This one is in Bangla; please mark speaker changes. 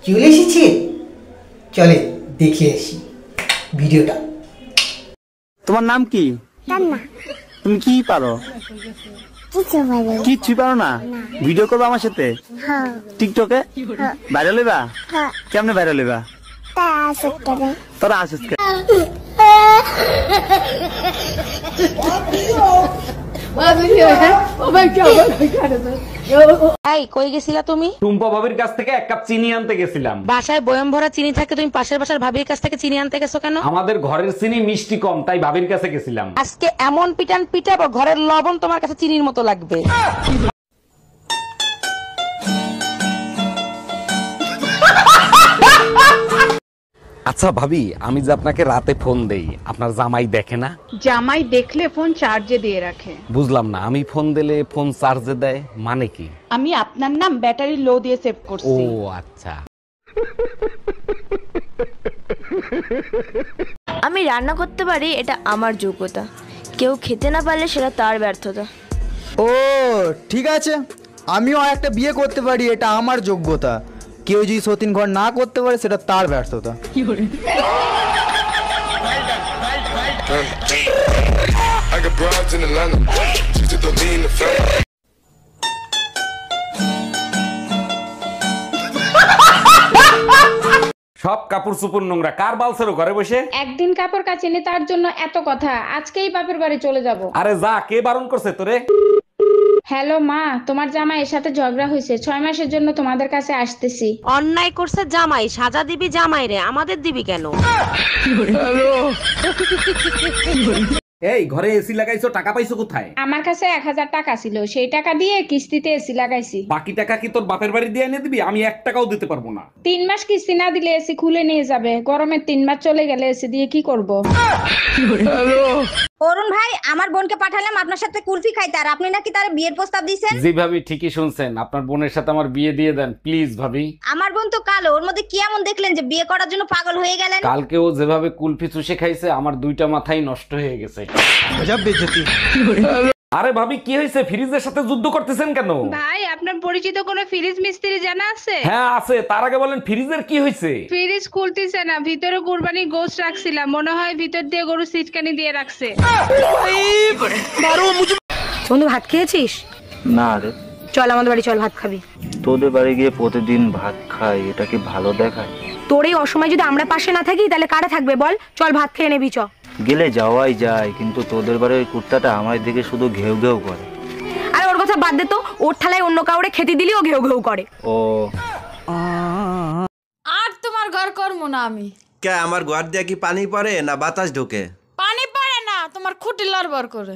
Speaker 1: চলে এসেছে, চলে দেখে আসি ভিডিওটা।
Speaker 2: তোমার নাম কি? তুমি কি পারো? কিচ্ছু পারো না? ভিডিও করবো আমার সাথে টিকটকে? ভাইরাল হইবা? কেমনে ভাইরাল হইবা? তোরা আসিস
Speaker 3: কই গেছিলা তুমি?
Speaker 4: টুম্পা ভাবির কাছ থেকে 1 কাপ চিনি আনতে গেছিলাম।
Speaker 3: বাসায় বয়ম ভরা চিনি থাকে, তুমি পাশের বাসার ভাবির কাছ থেকে চিনি আনতে গেছো কেন?
Speaker 4: আমাদের ঘরের চিনি মিষ্টি কম, তাই ভাবির কাছে গেছিলাম।
Speaker 3: আজকে এমন পিটান পিটাবো ঘরের লবণ তোমার কাছে চিনির মতো লাগবে।
Speaker 4: আচ্ছা ভাবি, আমি যে আপনাকে রাতে ফোন দেই, আপনার জামাই দেখে না?
Speaker 5: জামাই দেখলে ফোন চার্জে দিয়ে রাখে।
Speaker 4: বুঝলাম না, আমি ফোন দিলে ফোন চার্জে দেয় মানে কি?
Speaker 5: আমি আপনার নাম ব্যাটারি লো দিয়ে সেভ
Speaker 4: ও
Speaker 5: করছি।
Speaker 4: আচ্ছা।
Speaker 6: আমি রান্না করতে পারি, এটা আমার যোগ্যতা। কেউ খেতে না পারলে সেটা তার ব্যর্থতা।
Speaker 7: ও ঠিক আছে, আমিও একটা বিয়ে করতে পারি, এটা আমার যোগ্যতা। কেউ যদি সতীন ঘর না করতে পারে সেটা তার ব্যর্থতা।
Speaker 4: সব কাপড় চোপড় নোংরা, কার বালছেরো ঘরে বসে?
Speaker 8: একদিন কাপড় কাচিনি তার জন্য এত কথা, আজকেই বাপের বাড়ি চলে যাব।
Speaker 4: আরে যা, কে বারণ করছে তোরে?
Speaker 8: হ্যালো মা, তোমার জামাইয়ের সাথে ঝগড়া হয়েছে, 6 মাসের জন্য তোমাদের কাছে আসতেছি।
Speaker 3: অন্যায় করছে জামাই, সাজা দিবি জামাই রে, আমাদের দিবি কেন?
Speaker 4: এই ঘরে এসি লাগাইছো, টাকা পাইছো কোথায়?
Speaker 8: আমার কাছে 1000 টাকা ছিল, সেই টাকা দিয়ে কিস্তিতে এসি লাগাইছি।
Speaker 4: বাকি টাকা কি তোর বাপের বাড়ি দিয়ে এনে দিবি? আমি 1 টাকাও দিতে পারবো না।
Speaker 8: 3 মাস কিস্তি না দিলে এসি খুলে নিয়ে যাবে, গরমের 3 মাস চলে গেলে এসি দিয়ে কি করব?
Speaker 9: অরুণ ভাই, আমার বোনকে পাঠালাম আপনার সাথে কুলফি খাইতে, আর আপনি নাকি তার বিয়ের প্রস্তাব দিয়েছেন।
Speaker 4: জি ভাবি, ঠিকই শুনছেন, আপনার বোনের সাথে আমার বিয়ে দিয়ে দেন প্লিজ ভাবি।
Speaker 9: আমার বোন তো কালো, ওর মধ্যে কি এমন দেখলেন যে বিয়ে করার জন্য পাগল হয়ে গেলেন?
Speaker 4: কালকে ও যেভাবে কুলফি চুষে খাইছে, আমার 2টা মাথাই নষ্ট হয়ে গেছে। আরে ভাবি, কি হয়েছে? ফ্রিজের সাথে যুদ্ধ করতেছেন কেন?
Speaker 8: ভাই, আপনার পরিচিত কোনো ফ্রিজ মিস্ত্রি জানা আছে?
Speaker 4: হ্যাঁ আছে, তার আগে বলেন ফ্রিজের কি হয়েছে?
Speaker 8: ফ্রিজ খুলতেছে না, ভিতরে কুরবানি গোশত রাখছিলাম, মনে হয় ভিতর দিয়ে গরু সিটকানি দিয়ে রাখছে।
Speaker 3: বন্ধু, ভাত খেয়েছিস?
Speaker 10: না রে।
Speaker 3: চল আমাদের বাড়ি, চল ভাত খাবি।
Speaker 10: তোদের বাড়ি গিয়ে প্রতিদিন ভাত খাই, এটা কি ভালো দেখায়?
Speaker 3: তোর এই অসময় যদি আমরা পাশে না থাকি তাহলে কারা থাকবে বল? চল ভাত খেয়ে নেবি চ।
Speaker 10: গেলে যাওয়াই যায়, কিন্তু তোদের বাড়ির ওই কুত্তাটা আমার দিকে শুধু ঘেউ ঘেউ করে।
Speaker 3: আরে ওর কথা বাদ দে তো, ওর থালায় অন্য কাউরে খেতে দিলি ও ঘেউ ঘেউ করে।
Speaker 10: ও
Speaker 6: আর তোমার ঘর করবো না আমি।
Speaker 11: কে আমার ঘর দিয়ে কি পানি পড়ে না বাতাস ঢোকে?
Speaker 6: পানি পড়ে না, তোমার খুঁটি লড়বড় করে।